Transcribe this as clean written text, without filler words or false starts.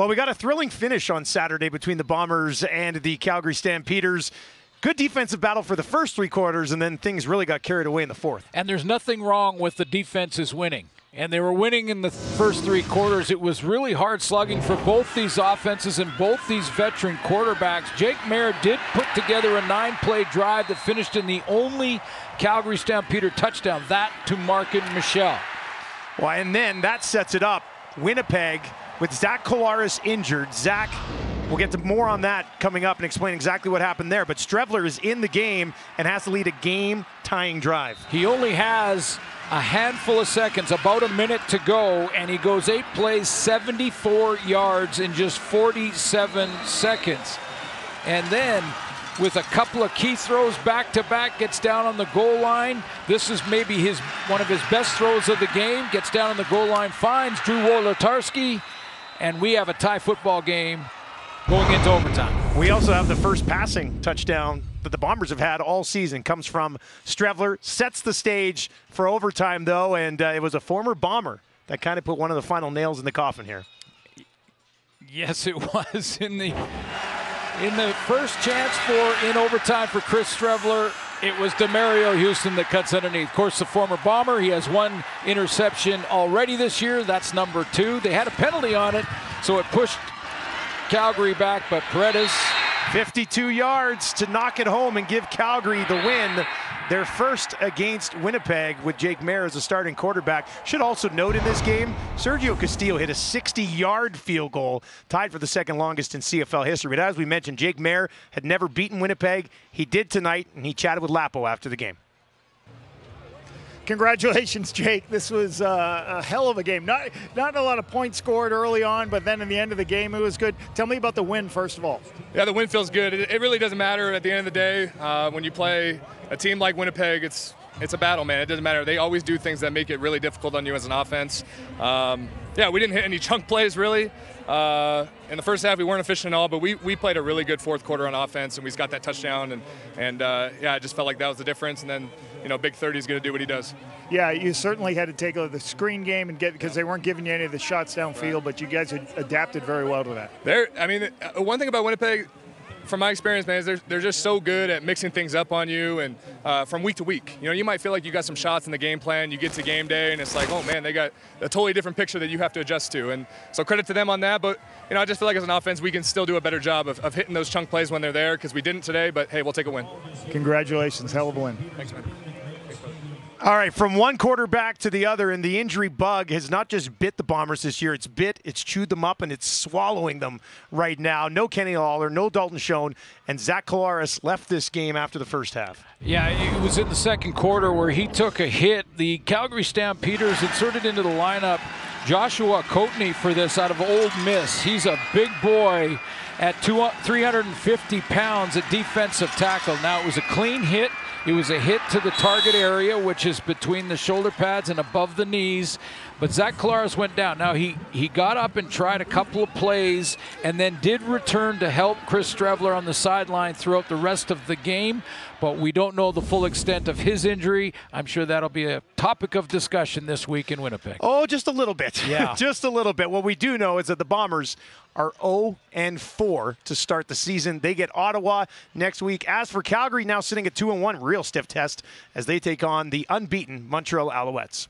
Well, we got a thrilling finish on Saturday between the Bombers and the Calgary Stampeders. Good defensive battle for the first three quarters, and then things really got carried away in the fourth. And there's nothing wrong with the defenses winning. And they were winning in the first three quarters. It was really hard slugging for both these offenses and both these veteran quarterbacks. Jake Maier did put together a 9-play drive that finished in the only Calgary Stampeder touchdown, that to Markin Michel. Well, and then that sets it up. Winnipeg with Zach Collaros injured. Zach, we'll get to more on that coming up and explain exactly what happened there. But Strevler is in the game and has to lead a game-tying drive. He only has a handful of seconds, about a minute to go, and he goes 8 plays, 74 yards in just 47 seconds. And then, with a couple of key throws back-to-back, gets down on the goal line. This is maybe one of his best throws of the game. Gets down on the goal line, finds Drew Wolodarski, and we have a tie football game going into overtime. We also have the first passing touchdown that the Bombers have had all season. Comes from Strevler, sets the stage for overtime, though, and it was a former Bomber that kind of put one of the final nails in the coffin here. Yes, it was in the first chance in overtime for Chris Strevler. It was DeMario Houston that cuts underneath. Of course, the former Bomber, he has one interception already this year. That's number 2. They had a penalty on it, so it pushed Calgary back, but Paredes, 52 yards to knock it home and give Calgary the win. Their first against Winnipeg with Jake Maier as a starting quarterback. Should also note in this game, Sergio Castillo hit a 60-yard field goal, tied for the second longest in CFL history. But as we mentioned, Jake Maier had never beaten Winnipeg. He did tonight, and he chatted with Lapo after the game. Congratulations, Jake. This was a hell of a game. Not a lot of points scored early on, but then in the end of the game, it was good. Tell me about the win, first of all. Yeah, the win feels good. It really doesn't matter at the end of the day. When you play a team like Winnipeg, it's a battle, man. It doesn't matter. They always do things that make it really difficult on you as an offense. Yeah, we didn't hit any chunk plays, really. In the first half, we weren't efficient at all, but we played a really good fourth quarter on offense, and we got that touchdown. And yeah, I just felt like that was the difference. And then, Big 30 is going to do what he does. Yeah, you certainly had to take the screen game and because they weren't giving you any of the shots downfield, right. But you guys had adapted very well to that. One thing about Winnipeg, from my experience, man, is they're just so good at mixing things up on you and from week to week. You might feel like you got some shots in the game plan. You get to game day, and it's like, oh, man, they got a totally different picture that you have to adjust to. And so credit to them on that. But, I just feel like as an offense, we can still do a better job of hitting those chunk plays when they're there, because we didn't today. But, hey, we'll take a win. Congratulations. Hell of a win. Thanks, man. All right, from one quarterback to the other, and the injury bug has not just bit the Bombers this year. It's chewed them up, and it's swallowing them right now. No Kenny Lawler, no Dalton Schoen, and Zach Collaros left this game after the first half. Yeah, it was in the second quarter where he took a hit. The Calgary Stampeders inserted into the lineup Joshua Coatney for this out of Ole Miss. He's a big boy at 350 pounds at defensive tackle. Now, it was a clean hit. It was a hit to the target area, which is between the shoulder pads and above the knees. But Zach Collaros went down. Now, he got up and tried a couple of plays and then did return to help Chris Strevler on the sideline throughout the rest of the game. But we don't know the full extent of his injury. I'm sure that'll be a topic of discussion this week in Winnipeg. Oh, just a little bit. Yeah. Just a little bit. What we do know is that the Bombers are 0-4 to start the season. They get Ottawa next week. As for Calgary, now sitting at 2-1, real stiff test as they take on the unbeaten Montreal Alouettes.